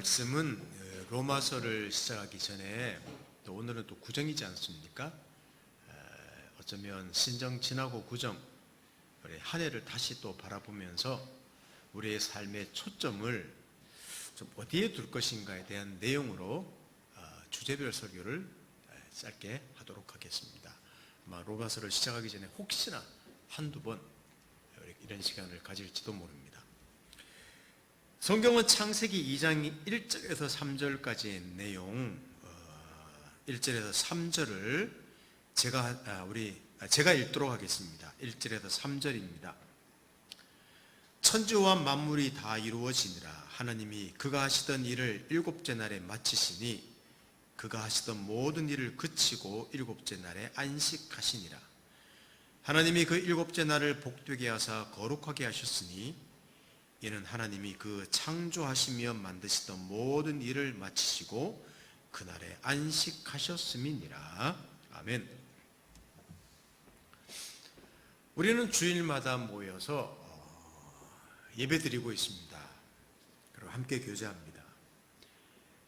말씀은 로마서를 시작하기 전에 또 오늘은 또 구정이지 않습니까? 어쩌면 신정 지나고 구정 우리 한 해를 다시 또 바라보면서 우리의 삶의 초점을 좀 어디에 둘 것인가에 대한 내용으로 주제별 설교를 짧게 하도록 하겠습니다. 아마 로마서를 시작하기 전에 혹시나 한두 번 이런 시간을 가질지도 모릅니다. 성경은 창세기 2장 1절에서 3절까지의 내용 1절에서 3절을 제가 읽도록 하겠습니다. 1절에서 3절입니다. 천지와 만물이 다 이루어지니라. 하나님이 그가 하시던 일을 일곱째 날에 마치시니 그가 하시던 모든 일을 그치고 일곱째 날에 안식하시니라. 하나님이 그 일곱째 날을 복되게 하사 거룩하게 하셨으니 이는 하나님이 그 창조하시며 만드시던 모든 일을 마치시고 그날에 안식하셨음이니라. 아멘. 우리는 주일마다 모여서 예배드리고 있습니다. 그리고 함께 교제합니다.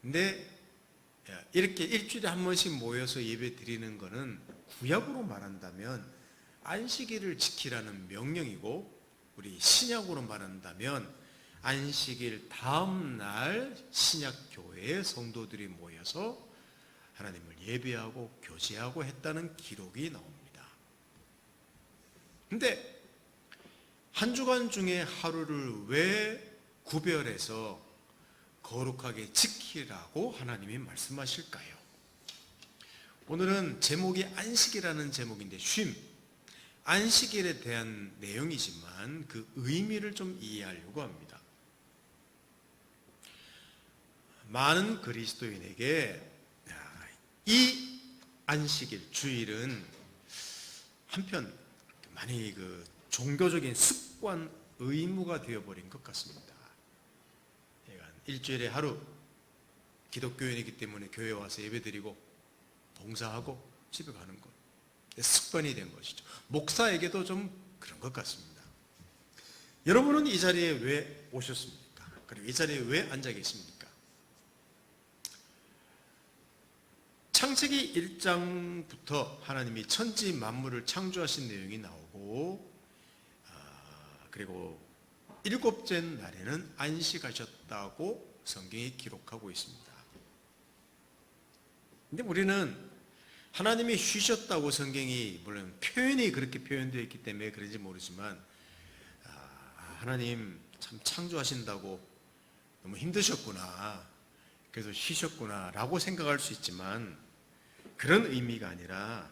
근데 이렇게 일주일에 한 번씩 모여서 예배드리는 것은 구약으로 말한다면 안식일을 지키라는 명령이고, 우리 신약으로 말한다면 안식일 다음 날 신약교회의 성도들이 모여서 하나님을 예배하고 교제하고 했다는 기록이 나옵니다. 근데 한 주간 중에 하루를 왜 구별해서 거룩하게 지키라고 하나님이 말씀하실까요? 오늘은 제목이 안식이라는 제목인데 쉼, 안식일에 대한 내용이지만 그 의미를 좀 이해하려고 합니다. 많은 그리스도인에게 이 안식일, 주일은 한편 많이 종교적인 습관, 의무가 되어버린 것 같습니다. 일주일에 하루 기독교인이기 때문에 교회 와서 예배드리고 봉사하고 집에 가는 것, 습관이 된 것이죠. 목사에게도 좀 그런 것 같습니다. 여러분은 이 자리에 왜 오셨습니까? 그리고 이 자리에 왜 앉아 계십니까? 창세기 1장부터 하나님이 천지 만물을 창조하신 내용이 나오고, 그리고 일곱째 날에는 안식하셨다고 성경이 기록하고 있습니다. 근데 우리는 하나님이 쉬셨다고 성경이, 물론 표현이 그렇게 표현되어 있기 때문에 그런지 모르지만, 하나님 참 창조하신다고 너무 힘드셨구나, 그래서 쉬셨구나 라고 생각할 수 있지만, 그런 의미가 아니라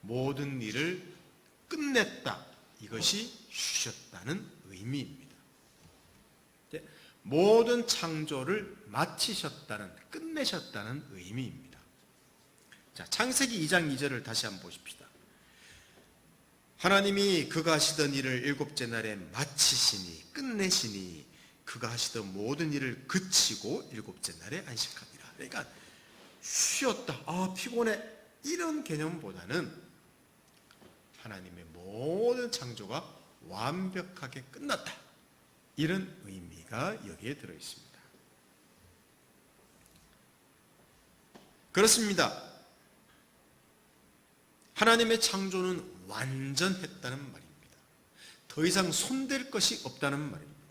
모든 일을 끝냈다, 이것이 쉬셨다는 의미입니다. 모든 창조를 마치셨다는, 끝내셨다는 의미입니다. 자, 창세기 2장 2절을 다시 한번 보십시다. 하나님이 그가 하시던 일을 일곱째 날에 마치시니, 끝내시니 그가 하시던 모든 일을 그치고 일곱째 날에 안식하니라. 그러니까 쉬었다, 피곤해, 이런 개념보다는 하나님의 모든 창조가 완벽하게 끝났다, 이런 의미가 여기에 들어있습니다. 그렇습니다. 하나님의 창조는 완전했다는 말입니다. 더 이상 손댈 것이 없다는 말입니다.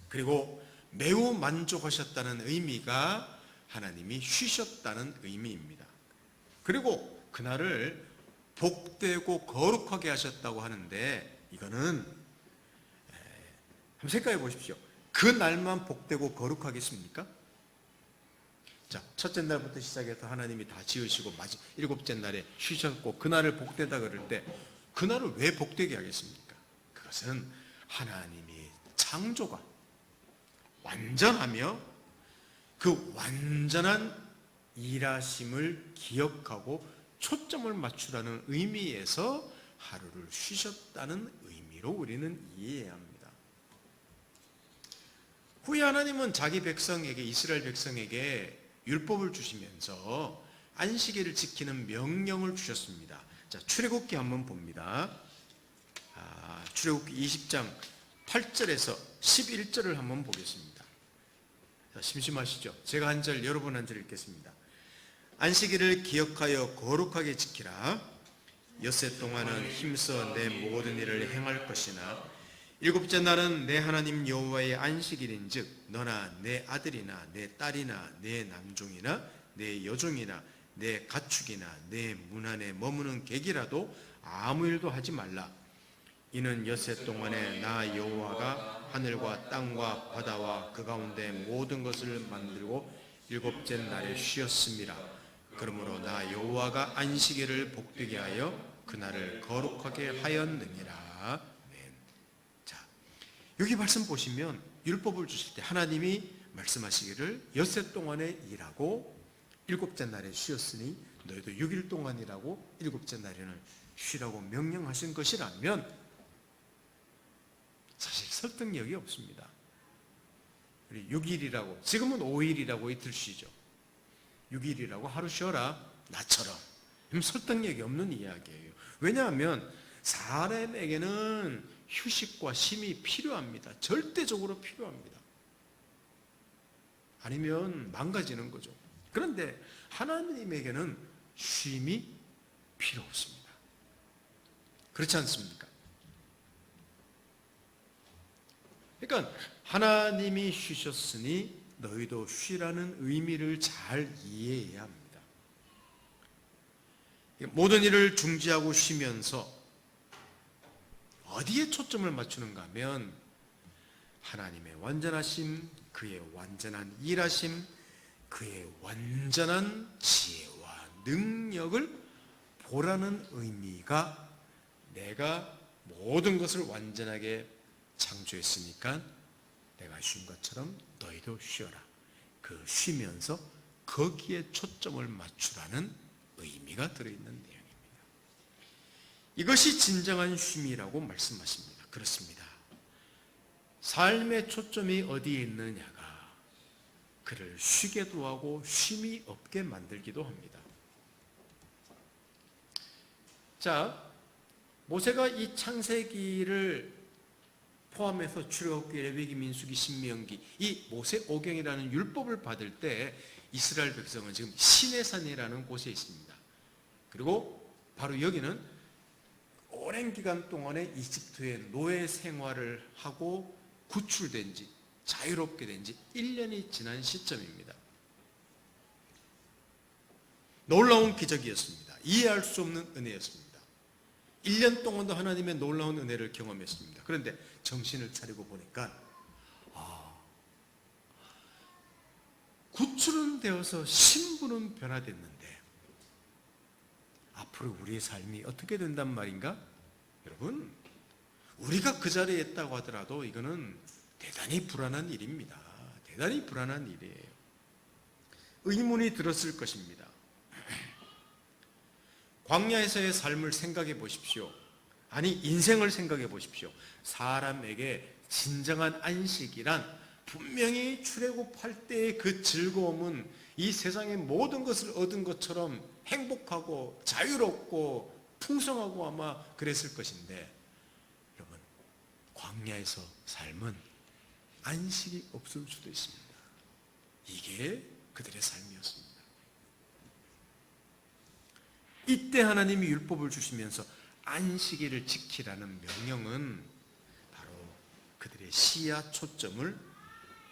그리고 매우 만족하셨다는 의미가 하나님이 쉬셨다는 의미입니다. 그리고 그날을 복되고 거룩하게 하셨다고 하는데, 이거는 한번 생각해 보십시오. 그 날만 복되고 거룩하겠습니까? 자, 첫째 날부터 시작해서 하나님이 다 지으시고 일곱째 날에 쉬셨고 그날을 복되다 그럴 때 그날을 왜 복되게 하겠습니까? 그것은 하나님의 창조가 완전하며 그 완전한 일하심을 기억하고 초점을 맞추라는 의미에서 하루를 쉬셨다는 의미로 우리는 이해해야 합니다. 후에 하나님은 자기 백성에게, 이스라엘 백성에게 율법을 주시면서 안식일을 지키는 명령을 주셨습니다. 자, 출애굽기 한번 봅니다. 출애굽기 20장 8절에서 11절을 한번 보겠습니다. 심심하시죠? 제가 한 절, 여러분 한 절 읽겠습니다. 안식일을 기억하여 거룩하게 지키라. 엿새 동안은 힘써 내 모든 일을 행할 것이나 일곱째 날은 내 하나님 여호와의 안식일인즉 너나 내 아들이나 내 딸이나 내 남종이나 내 여종이나 내 가축이나 내 문 안에 머무는 객이라도 아무 일도 하지 말라. 이는 엿새 동안에 나 여호와가 하늘과 땅과 바다와 그 가운데 모든 것을 만들고 일곱째 날에 쉬었음이라. 그러므로 나 여호와가 안식일을 복되게 하여 그날을 거룩하게 하였느니라. 아멘. 자, 여기 말씀 보시면 율법을 주실 때 하나님이 말씀하시기를 엿새 동안에 일하고 일곱째 날에 쉬었으니 너희도 6일 동안 일하고 일곱째 날에는 쉬라고 명령하신 것이라면 사실 설득력이 없습니다. 우리 6일이라고, 지금은 5일이라고 이틀 쉬죠. 6일이라고 하루 쉬어라, 나처럼. 설득력이 없는 이야기예요. 왜냐하면 사람에게는 휴식과 쉼이 필요합니다. 절대적으로 필요합니다. 아니면 망가지는 거죠. 그런데 하나님에게는 쉼이 필요 없습니다. 그렇지 않습니까? 그러니까 하나님이 쉬셨으니 너희도 쉬라는 의미를 잘 이해해야 합니다. 모든 일을 중지하고 쉬면서 어디에 초점을 맞추는가 하면 하나님의 완전하심, 그의 완전한 일하심, 그의 완전한 지혜와 능력을 보라는 의미가 내가 모든 것을 완전하게 창조했으니까 내가 쉰 것처럼 너희도 쉬어라. 그 쉬면서 거기에 초점을 맞추라는 의미가 들어있는 내용입니다. 이것이 진정한 쉼이라고 말씀하십니다. 그렇습니다. 삶의 초점이 어디에 있느냐가 그를 쉬게도 하고 쉼이 없게 만들기도 합니다. 자, 모세가 이 창세기를 포함해서 출애굽기, 레위기, 민수기, 신명기 이 모세오경이라는 율법을 받을 때 이스라엘 백성은 지금 시내산이라는 곳에 있습니다. 그리고 바로 여기는 오랜 기간 동안에 이집트의 노예 생활을 하고 구출된 지, 자유롭게 된 지 1년이 지난 시점입니다. 놀라운 기적이었습니다. 이해할 수 없는 은혜였습니다. 1년 동안도 하나님의 놀라운 은혜를 경험했습니다. 그런데 정신을 차리고 보니까 구출은 되어서 신분은 변화됐는데 앞으로 우리의 삶이 어떻게 된단 말인가? 여러분, 우리가 그 자리에 있다고 하더라도 이거는 대단히 불안한 일입니다. 대단히 불안한 일이에요. 의문이 들었을 것입니다. 광야에서의 삶을 생각해 보십시오. 아니, 인생을 생각해 보십시오. 사람에게 진정한 안식이란 분명히 출애굽할 때의 그 즐거움은 이 세상의 모든 것을 얻은 것처럼 행복하고 자유롭고 풍성하고 아마 그랬을 것인데, 여러분, 광야에서 삶은 안식이 없을 수도 있습니다. 이게 그들의 삶이었습니다. 이때 하나님이 율법을 주시면서 안식일을 지키라는 명령은 바로 그들의 시야 초점을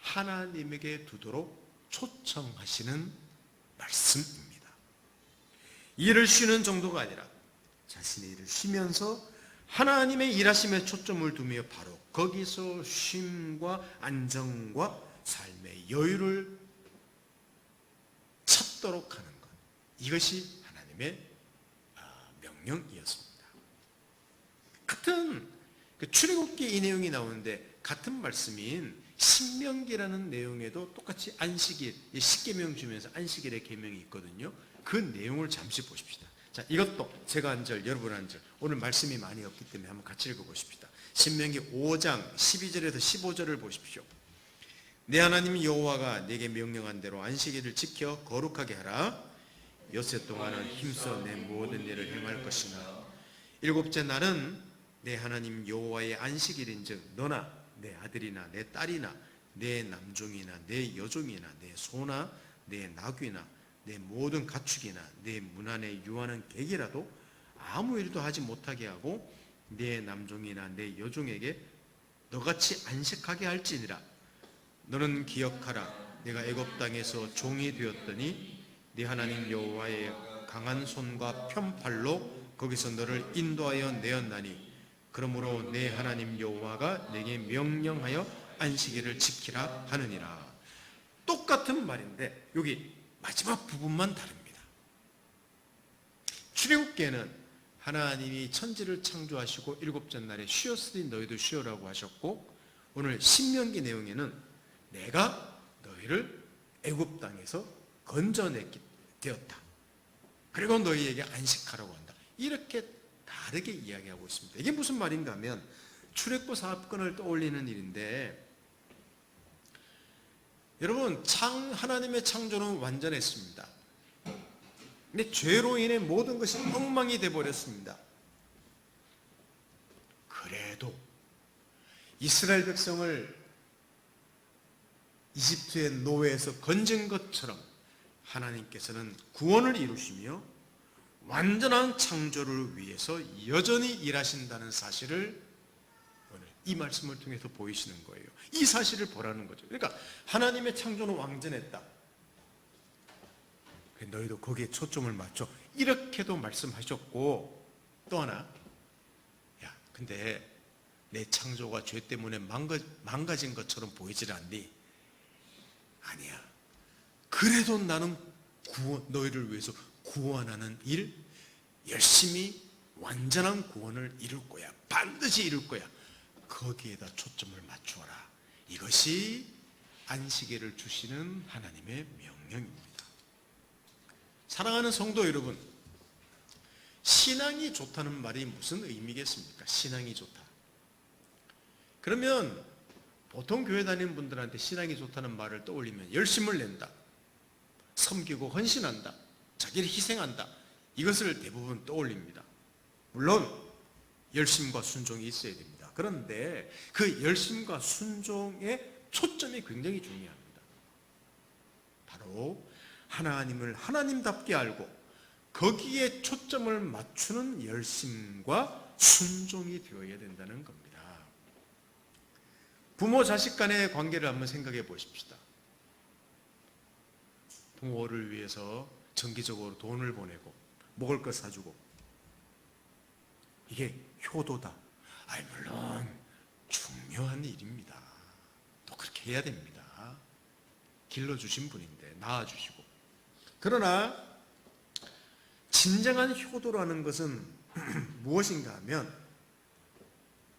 하나님에게 두도록 초청하시는 말씀입니다. 일을 쉬는 정도가 아니라 자신의 일을 쉬면서 하나님의 일하심에 초점을 두며 바로 거기서 쉼과 안정과 삶의 여유를 찾도록 하는 것, 이것이 하나님의 명령이었습니다. 같은 출애굽기 이 내용이 나오는데 같은 말씀인 신명기라는 내용에도 똑같이 안식일, 십계명 주면서 안식일의 계명이 있거든요. 그 내용을 잠시 보십시다. 자, 이것도 제가 한 절, 여러분 한 절, 오늘 말씀이 많이 없기 때문에 한번 같이 읽어보십시다. 신명기 5장 12절에서 15절을 보십시오. 내 하나님 여호와가 내게 명령한 대로 안식일을 지켜 거룩하게 하라. 엿새 동안은 힘써 내 모든 일을 행할 것이나 일곱째 날은 내 하나님 여호와의 안식일인즉 너나 내 아들이나 내 딸이나 내 남종이나 내 여종이나 내 소나 내 나귀나 내 모든 가축이나 내 문 안에 유하는 객이라도 아무 일도 하지 못하게 하고 내 남종이나 내 여종에게 너같이 안식하게 할지니라. 너는 기억하라. 내가 애굽 땅에서 종이 되었더니 네 하나님 여호와의 강한 손과 편팔로 거기서 너를 인도하여 내었나니 그러므로 내 하나님 여호와가 내게 명령하여 안식일을 지키라 하느니라. 똑같은 말인데 여기 마지막 부분만 다릅니다. 출애굽기에는 하나님이 천지를 창조하시고 일곱째 날에 쉬었으니 너희도 쉬어라고 하셨고, 오늘 신명기 내용에는 내가 너희를 애굽 땅에서 건져내게 되었다. 그리고 너희에게 안식하라고 한다. 이렇게 다르게 이야기하고 있습니다. 이게 무슨 말인가 하면 출애굽 사건을 떠올리는 일인데, 여러분 하나님의 창조는 완전했습니다. 근데 죄로 인해 모든 것이 엉망이 되어버렸습니다. 그래도 이스라엘 백성을 이집트의 노예에서 건진 것처럼 하나님께서는 구원을 이루시며 완전한 창조를 위해서 여전히 일하신다는 사실을 오늘 이 말씀을 통해서 보이시는 거예요. 이 사실을 보라는 거죠. 그러니까 하나님의 창조는 완전했다. 너희도 거기에 초점을 맞춰. 이렇게도 말씀하셨고, 또 하나, 야, 근데 내 창조가 죄 때문에 망가진 것처럼 보이질 않니? 아니야. 그래도 나는 너희를 위해서 구원하는 일, 열심히 완전한 구원을 이룰 거야. 반드시 이룰 거야. 거기에다 초점을 맞추어라. 이것이 안식일을 주시는 하나님의 명령입니다. 사랑하는 성도 여러분, 신앙이 좋다는 말이 무슨 의미겠습니까? 신앙이 좋다. 그러면 보통 교회 다니는 분들한테 신앙이 좋다는 말을 떠올리면 열심을 낸다, 섬기고 헌신한다, 자기를 희생한다, 이것을 대부분 떠올립니다. 물론 열심과 순종이 있어야 됩니다. 그런데 그 열심과 순종의 초점이 굉장히 중요합니다. 바로 하나님을 하나님답게 알고 거기에 초점을 맞추는 열심과 순종이 되어야 된다는 겁니다. 부모 자식 간의 관계를 한번 생각해 보십시다. 부모를 위해서 정기적으로 돈을 보내고 먹을 것 사주고, 이게 효도다. 물론 중요한 일입니다. 또 그렇게 해야 됩니다. 길러주신 분인데 낳아주시고. 그러나 진정한 효도라는 것은 무엇인가 하면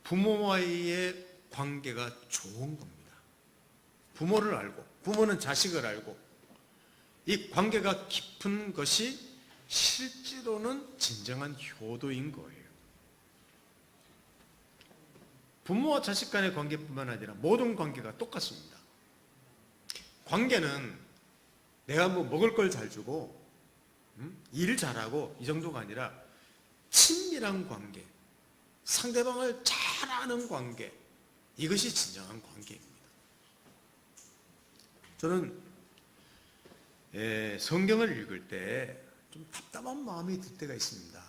부모와의 관계가 좋은 겁니다. 부모를 알고, 부모는 자식을 알고, 이 관계가 깊은 것이 실제로는 진정한 효도인 거예요. 부모와 자식 간의 관계뿐만 아니라 모든 관계가 똑같습니다. 관계는 내가 뭐 먹을 걸 잘 주고 일 잘하고 이 정도가 아니라 친밀한 관계, 상대방을 잘 아는 관계, 이것이 진정한 관계입니다. 저는 성경을 읽을 때 좀 답답한 마음이 들 때가 있습니다.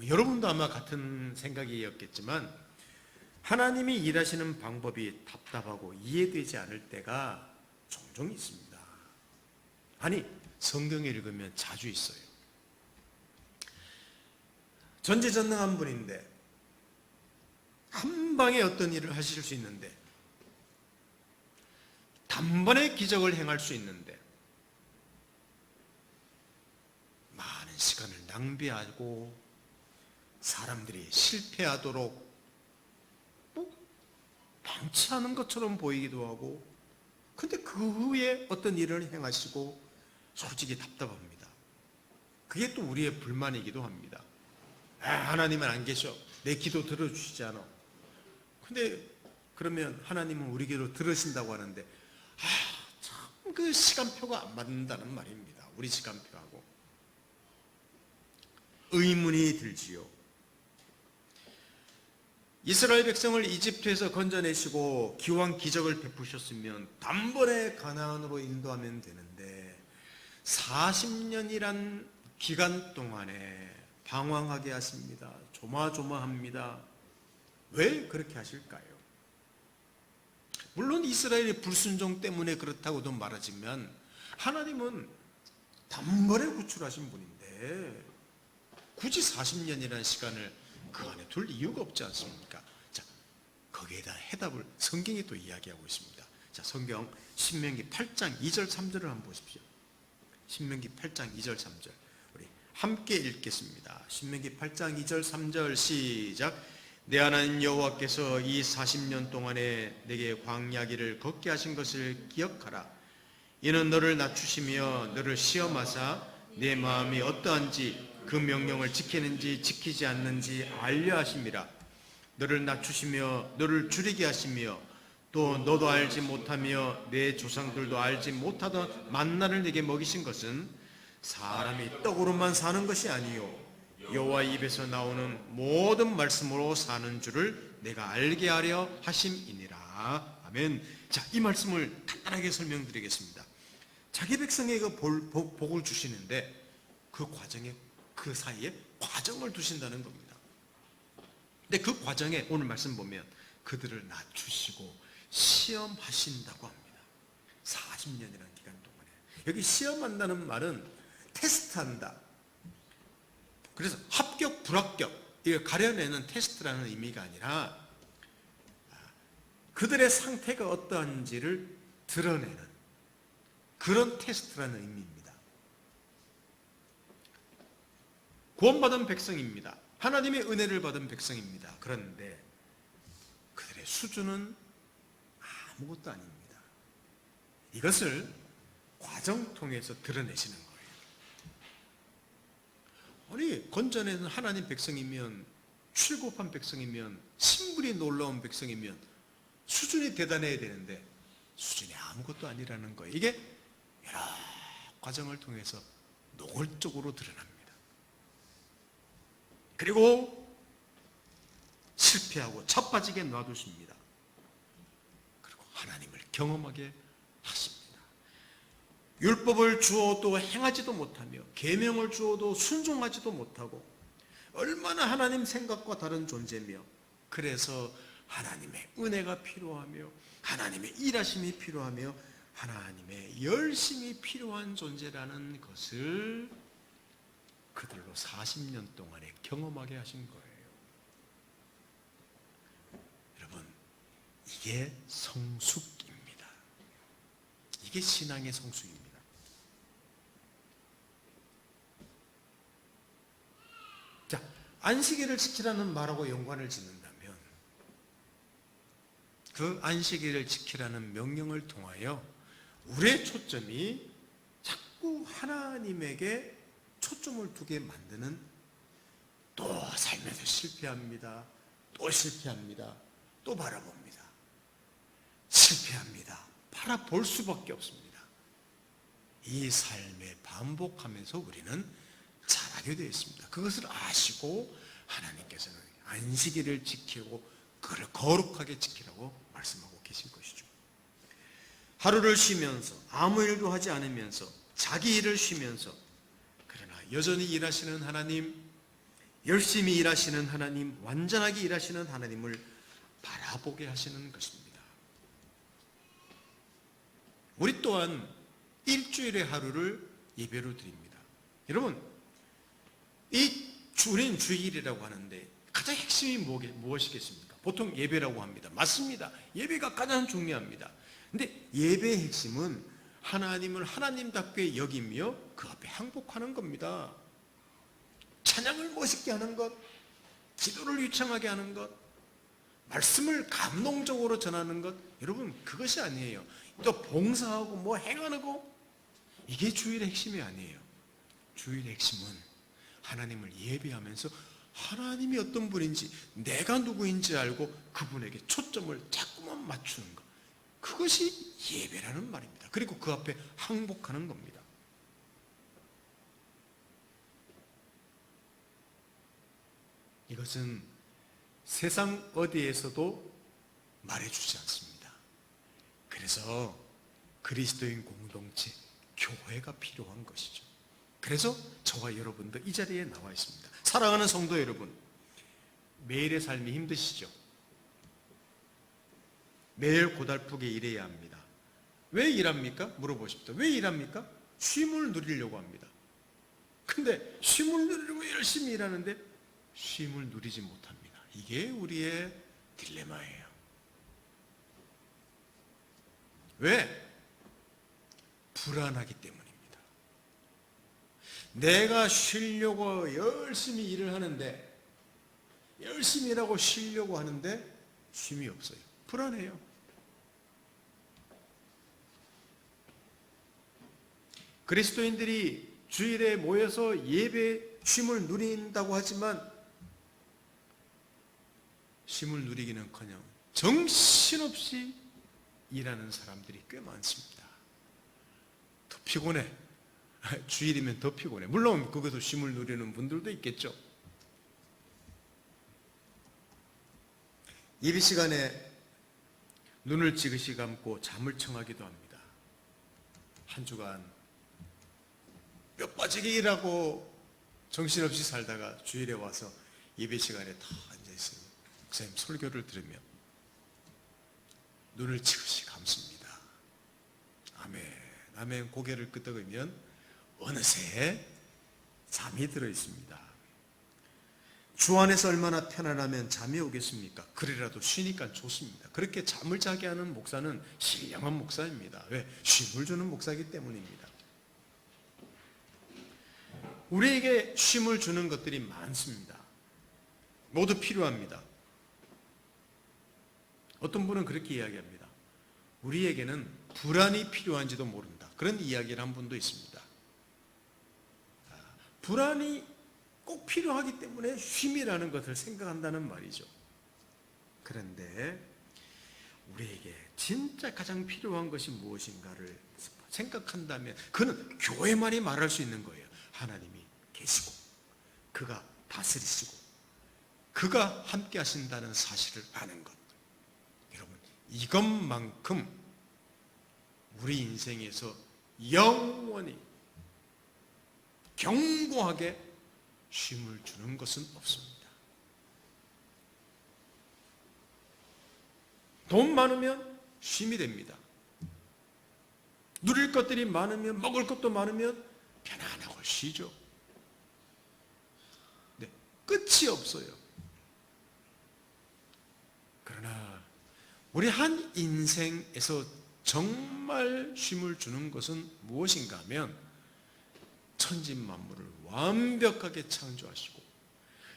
여러분도 아마 같은 생각이었겠지만 하나님이 일하시는 방법이 답답하고 이해되지 않을 때가 종종 있습니다. 아니, 성경을 읽으면 자주 있어요. 전지전능한 분인데 한 방에 어떤 일을 하실 수 있는데, 단번에 기적을 행할 수 있는데 많은 시간을 낭비하고 사람들이 실패하도록 방치하는 것처럼 보이기도 하고, 근데 그 후에 어떤 일을 행하시고 솔직히 답답합니다. 그게 또 우리의 불만이기도 합니다. 하나님은 안 계셔. 내 기도 들어주시지 않아. 근데 그러면 하나님은 우리 기도 들으신다고 하는데 참 그 시간표가 안 맞는다는 말입니다. 우리 시간표하고. 의문이 들지요. 이스라엘 백성을 이집트에서 건져내시고 기왕 기적을 베푸셨으면 단번에 가나안으로 인도하면 되는데 40년이란 기간 동안에 방황하게 하십니다. 조마조마합니다. 왜 그렇게 하실까요? 물론 이스라엘의 불순종 때문에 그렇다고도 말하지만 하나님은 단번에 구출하신 분인데 굳이 40년이라는 시간을 그 안에 둘 이유가 없지 않습니까? 자, 거기에다 해답을 성경이 또 이야기하고 있습니다. 자, 성경 신명기 8장 2절 3절을 한번 보십시오. 신명기 8장 2절 3절 우리 함께 읽겠습니다. 신명기 8장 2절 3절 시작. 내 하나님 여호와께서 이 40년 동안에 내게 광야길을 걷게 하신 것을 기억하라. 이는 너를 낮추시며 너를 시험하사 내 마음이 어떠한지 그 명령을 지키는지 지키지 않는지 알려 하심이라. 너를 낮추시며 너를 줄이게 하시며 또 너도 알지 못하며 내 조상들도 알지 못하던 만나를 내게 먹이신 것은 사람이 떡으로만 사는 것이 아니요 여호와 입에서 나오는 모든 말씀으로 사는 줄을 내가 알게 하려 하심이니라. 아멘. 자, 이 말씀을 간단하게 설명드리겠습니다. 자기 백성에게 복을 주시는데 그 과정에 그 사이에 과정을 두신다는 겁니다. 근데 그 과정에 오늘 말씀 보면 그들을 낮추시고 시험하신다고 합니다. 40년이라는 기간 동안에. 여기 시험한다는 말은 테스트한다. 그래서 합격, 불합격 이걸 가려내는 테스트라는 의미가 아니라 그들의 상태가 어떠한지를 드러내는 그런 테스트라는 의미입니다. 구원받은 백성입니다. 하나님의 은혜를 받은 백성입니다. 그런데 그들의 수준은 아무것도 아닙니다. 이것을 과정 통해서 드러내시는 거예요. 아니, 건져내는 하나님 백성이면, 출급한 백성이면, 신분이 놀라운 백성이면 수준이 대단해야 되는데 수준이 아무것도 아니라는 거예요. 이게 여러 과정을 통해서 노골적으로 드러납니다. 그리고 실패하고 자빠지게 놔두십니다. 그리고 하나님을 경험하게 하십니다. 율법을 주어도 행하지도 못하며 계명을 주어도 순종하지도 못하고 얼마나 하나님 생각과 다른 존재며 그래서 하나님의 은혜가 필요하며 하나님의 일하심이 필요하며 하나님의 열심이 필요한 존재라는 것을 그들로 40년 동안에 경험하게 하신 거예요. 여러분, 이게 성숙입니다. 이게 신앙의 성숙입니다. 자, 안식일을 지키라는 말하고 연관을 짓는다면 그 안식일을 지키라는 명령을 통하여 우리의 초점이 자꾸 하나님에게 초점을 두게 만드는 또 삶에서 실패합니다. 또 실패합니다. 또 바라봅니다. 실패합니다. 바라볼 수밖에 없습니다. 이 삶에 반복하면서 우리는 자라게 되어 있습니다. 그것을 아시고 하나님께서는 안식일을 지키고 그를 거룩하게 지키라고 말씀하고 계신 것이죠. 하루를 쉬면서 아무 일도 하지 않으면서 자기 일을 쉬면서 그러나 여전히 일하시는 하나님, 열심히 일하시는 하나님, 완전하게 일하시는 하나님을 바라보게 하시는 것입니다. 우리 또한 일주일의 하루를 예배로 드립니다. 여러분, 이 우리는 주일이라고 하는데 가장 핵심이 무엇이겠습니까? 보통 예배라고 합니다. 맞습니다. 예배가 가장 중요합니다. 근데 예배의 핵심은 하나님을 하나님답게 여기며 그 앞에 항복하는 겁니다. 찬양을 멋있게 하는 것, 기도를 유창하게 하는 것, 말씀을 감동적으로 전하는 것, 여러분 그것이 아니에요. 또 봉사하고 뭐 행하고 이게 주일의 핵심이 아니에요. 주일의 핵심은 하나님을 예배하면서 하나님이 어떤 분인지 내가 누구인지 알고 그분에게 초점을 자꾸만 맞추는 것, 그것이 예배라는 말입니다. 그리고 그 앞에 항복하는 겁니다. 이것은 세상 어디에서도 말해주지 않습니다. 그래서 그리스도인 공동체, 교회가 필요한 것이죠. 그래서 저와 여러분도 이 자리에 나와 있습니다. 사랑하는 성도 여러분, 매일의 삶이 힘드시죠? 매일 고달프게 일해야 합니다. 왜 일합니까? 물어보십시오. 왜 일합니까? 쉼을 누리려고 합니다. 근데 쉼을 누리려고 열심히 일하는데 쉼을 누리지 못합니다. 이게 우리의 딜레마예요. 왜? 불안하기 때문입니다. 내가 쉬려고 열심히 일을 하는데, 열심히 일하고 쉬려고 하는데 쉼이 없어요. 불안해요. 그리스도인들이 주일에 모여서 예배 쉼을 누린다고 하지만 쉼을 누리기는커녕 정신없이 일하는 사람들이 꽤 많습니다. 더 피곤해. 주일이면 더 피곤해. 물론 거기서 쉼을 누리는 분들도 있겠죠. 예배 시간에 눈을 지그시 감고 잠을 청하기도 합니다. 한 주간 몇 빠지게 일하고 정신없이 살다가 주일에 와서 예배 시간에 다 앉아있어요. 목사님 설교를 들으며 눈을 지그시 감습니다. 아멘, 아멘. 고개를 끄덕이면 어느새 잠이 들어 있습니다. 주 안에서 얼마나 편안하면 잠이 오겠습니까? 그래라도 쉬니까 좋습니다. 그렇게 잠을 자게 하는 목사는 신령한 목사입니다. 왜? 쉼을 주는 목사이기 때문입니다. 우리에게 쉼을 주는 것들이 많습니다. 모두 필요합니다. 어떤 분은 그렇게 이야기합니다. 우리에게는 불안이 필요한지도 모른다. 그런 이야기를 한 분도 있습니다. 불안이 꼭 필요하기 때문에 쉼이라는 것을 생각한다는 말이죠. 그런데 우리에게 진짜 가장 필요한 것이 무엇인가를 생각한다면 그는 교회만이 말할 수 있는 거예요. 하나님이 계시고 그가 다스리시고 그가 함께 하신다는 사실을 아는 것. 여러분, 이것만큼 우리 인생에서 영원히 견고하게 쉼을 주는 것은 없습니다. 돈 많으면 쉼이 됩니다. 누릴 것들이 많으면, 먹을 것도 많으면 편안하고 쉬죠. 네, 끝이 없어요. 그러나 우리 한 인생에서 정말 쉼을 주는 것은 무엇인가 하면 천지만물을 완벽하게 창조하시고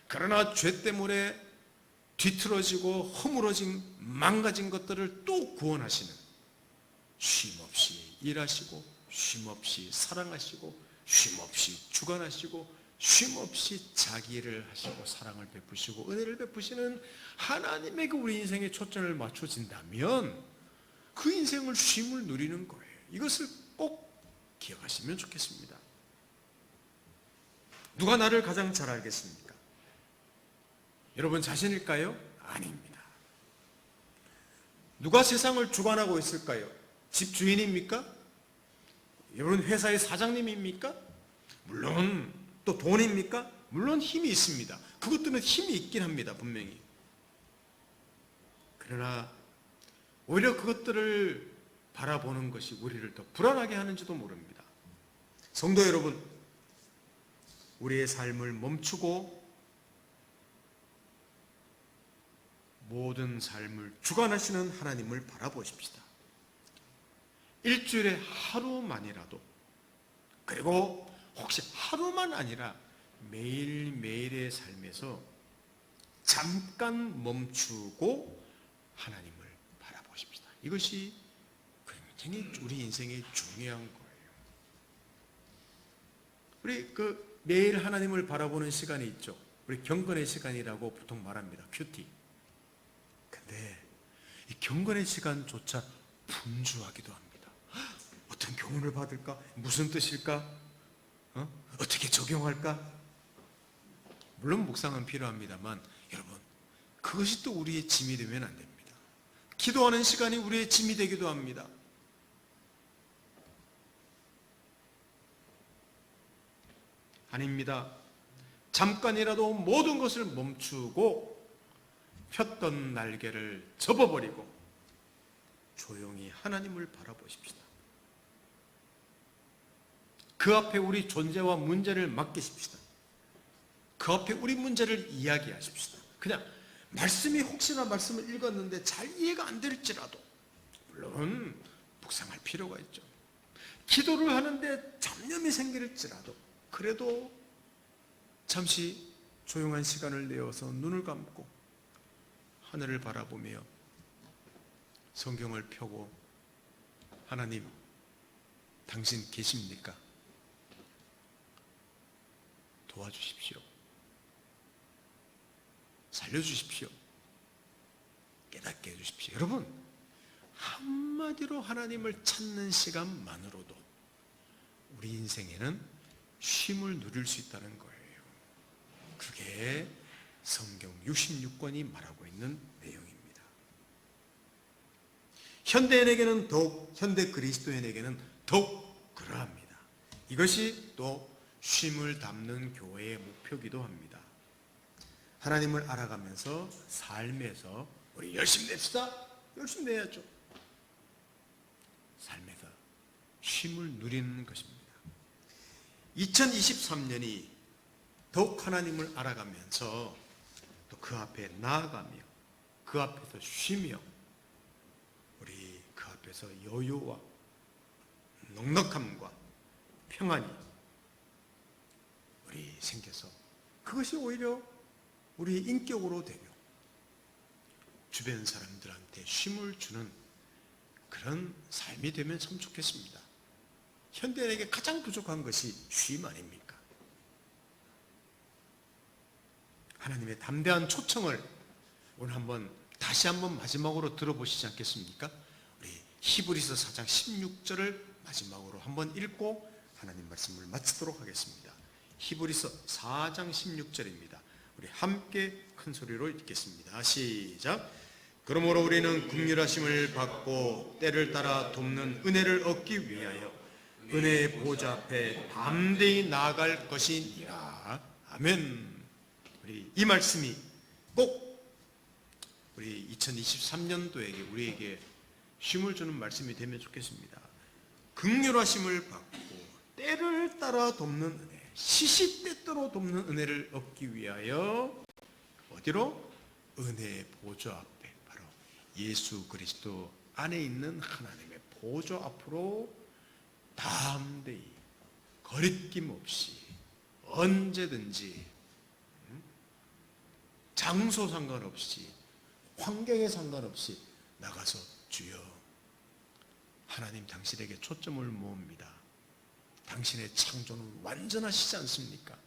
그러나 죄 때문에 뒤틀어지고 허물어진 망가진 것들을 또 구원하시는, 쉼없이 일하시고 쉼없이 사랑하시고 쉼없이 주관하시고 쉼없이 자기 일을 하시고 사랑을 베푸시고 은혜를 베푸시는 하나님에게 우리 인생의 초점을 맞춰진다면 그 인생을 쉼을 누리는 거예요. 이것을 꼭 기억하시면 좋겠습니다. 누가 나를 가장 잘 알겠습니까? 여러분 자신일까요? 아닙니다. 누가 세상을 주관하고 있을까요? 집 주인입니까? 여러분 회사의 사장님입니까? 물론. 또 돈입니까? 물론 힘이 있습니다. 그것들은 힘이 있긴 합니다. 분명히. 그러나 오히려 그것들을 바라보는 것이 우리를 더 불안하게 하는지도 모릅니다. 성도 여러분, 우리의 삶을 멈추고 모든 삶을 주관하시는 하나님을 바라보십시다. 일주일에 하루만이라도, 그리고 혹시 하루만 아니라 매일매일의 삶에서 잠깐 멈추고 하나님을 바라보십시다. 이것이 굉장히 우리 인생의 중요한 거예요. 우리 매일 하나님을 바라보는 시간이 있죠. 우리 경건의 시간이라고 보통 말합니다. 큐티. 근데 이 경건의 시간조차 분주하기도 합니다. 어떤 교훈을 받을까? 무슨 뜻일까? 어떻게 적용할까? 물론 묵상은 필요합니다만 여러분, 그 그것이 또 우리의 짐이 되면 안 됩니다. 기도하는 시간이 우리의 짐이 되기도 합니다. 아닙니다. 잠깐이라도 모든 것을 멈추고 폈던 날개를 접어버리고 조용히 하나님을 바라보십시다. 그 앞에 우리 존재와 문제를 맡기십시다. 그 앞에 우리 문제를 이야기하십시다. 그냥 혹시나 말씀을 읽었는데 잘 이해가 안 될지라도 물론 묵상할 필요가 있죠. 기도를 하는데 잡념이 생길지라도 그래도 잠시 조용한 시간을 내어서 눈을 감고 하늘을 바라보며 성경을 펴고 하나님, 당신 계십니까? 도와주십시오. 살려주십시오. 깨닫게 해주십시오. 여러분, 한마디로 하나님을 찾는 시간만으로도 우리 인생에는 쉼을 누릴 수 있다는 거예요. 그게 성경 66권이 말하고 있는 내용입니다. 현대인에게는 더욱, 현대 그리스도인에게는 더욱 그러합니다. 이것이 또 쉼을 담는 교회의 목표이기도 합니다. 하나님을 알아가면서 삶에서 우리 열심히 냅시다. 열심히 내야죠. 삶에서 쉼을 누리는 것입니다. 2023년이 더욱 하나님을 알아가면서 또 그 앞에 나아가며 그 앞에서 쉬며 우리 그 앞에서 여유와 넉넉함과 평안이 우리 생겨서 그것이 오히려 우리의 인격으로 되며 주변 사람들한테 쉼을 주는 그런 삶이 되면 참 좋겠습니다. 현대인에게 가장 부족한 것이 쉼 아닙니까? 하나님의 담대한 초청을 오늘 다시 한번 마지막으로 들어보시지 않겠습니까? 우리 히브리서 4장 16절을 마지막으로 한번 읽고 하나님 말씀을 마치도록 하겠습니다. 히브리서 4장 16절입니다. 우리 함께 큰 소리로 읽겠습니다. 시작. 그러므로 우리는 긍휼하심을 받고 때를 따라 돕는 은혜를 얻기 위하여 은혜의 보좌 앞에 담대히 나아갈 것이니라. 아멘. 우리 이 말씀이 꼭 우리 2023년도에게 우리에게 쉼을 주는 말씀이 되면 좋겠습니다. 긍휼하심을 받고 때를 따라 돕는 은혜, 시시때때로 돕는 은혜를 얻기 위하여 어디로? 은혜의 보좌 앞에, 바로 예수 그리스도 안에 있는 하나님의 보좌 앞으로 담대히 거리낌 없이 언제든지 장소 상관없이 환경에 상관없이 나가서 주여 하나님 당신에게 초점을 모읍니다. 당신의 창조는 완전하시지 않습니까?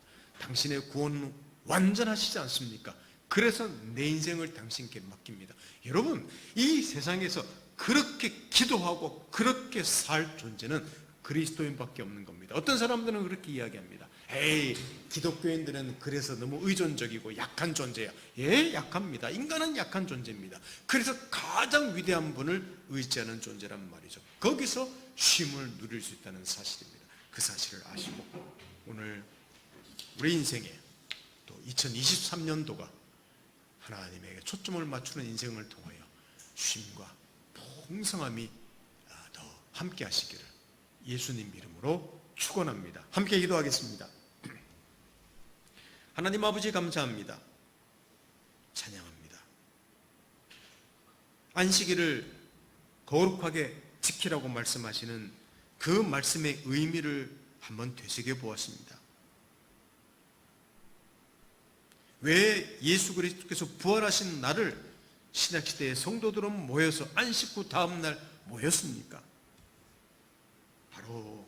당신의 구원은 완전하시지 않습니까? 그래서 내 인생을 당신께 맡깁니다. 여러분, 이 세상에서 그렇게 기도하고 그렇게 살 존재는 그리스도인밖에 없는 겁니다. 어떤 사람들은 그렇게 이야기합니다. 에이, 기독교인들은 그래서 너무 의존적이고 약한 존재야. 예, 약합니다. 인간은 약한 존재입니다. 그래서 가장 위대한 분을 의지하는 존재란 말이죠. 거기서 쉼을 누릴 수 있다는 사실입니다. 그 사실을 아시고 오늘 우리 인생에 또 2023년도가 하나님에게 초점을 맞추는 인생을 통하여 쉼과 풍성함이 더 함께 하시기를 예수님 이름으로 축원합니다. 함께 기도하겠습니다. 하나님 아버지 감사합니다. 찬양합니다. 안식일을 거룩하게 지키라고 말씀하시는 그 말씀의 의미를 한번 되새겨 보았습니다. 왜 예수 그리스도께서 부활하신 날을 신약시대의 성도들은 모여서 안식 후 다음 날 모였습니까? 바로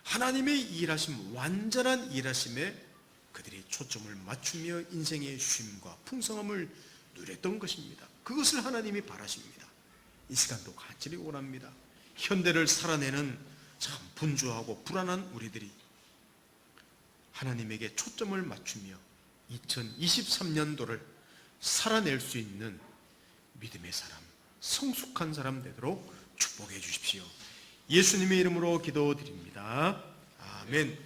하나님의 일하심, 완전한 일하심에 그들이 초점을 맞추며 인생의 쉼과 풍성함을 누렸던 것입니다. 그것을 하나님이 바라십니다. 이 시간도 간절히 원합니다. 현대를 살아내는 참 분주하고 불안한 우리들이 하나님에게 초점을 맞추며 2023년도를 살아낼 수 있는 믿음의 사람, 성숙한 사람 되도록 축복해 주십시오. 예수님의 이름으로 기도드립니다. 아멘.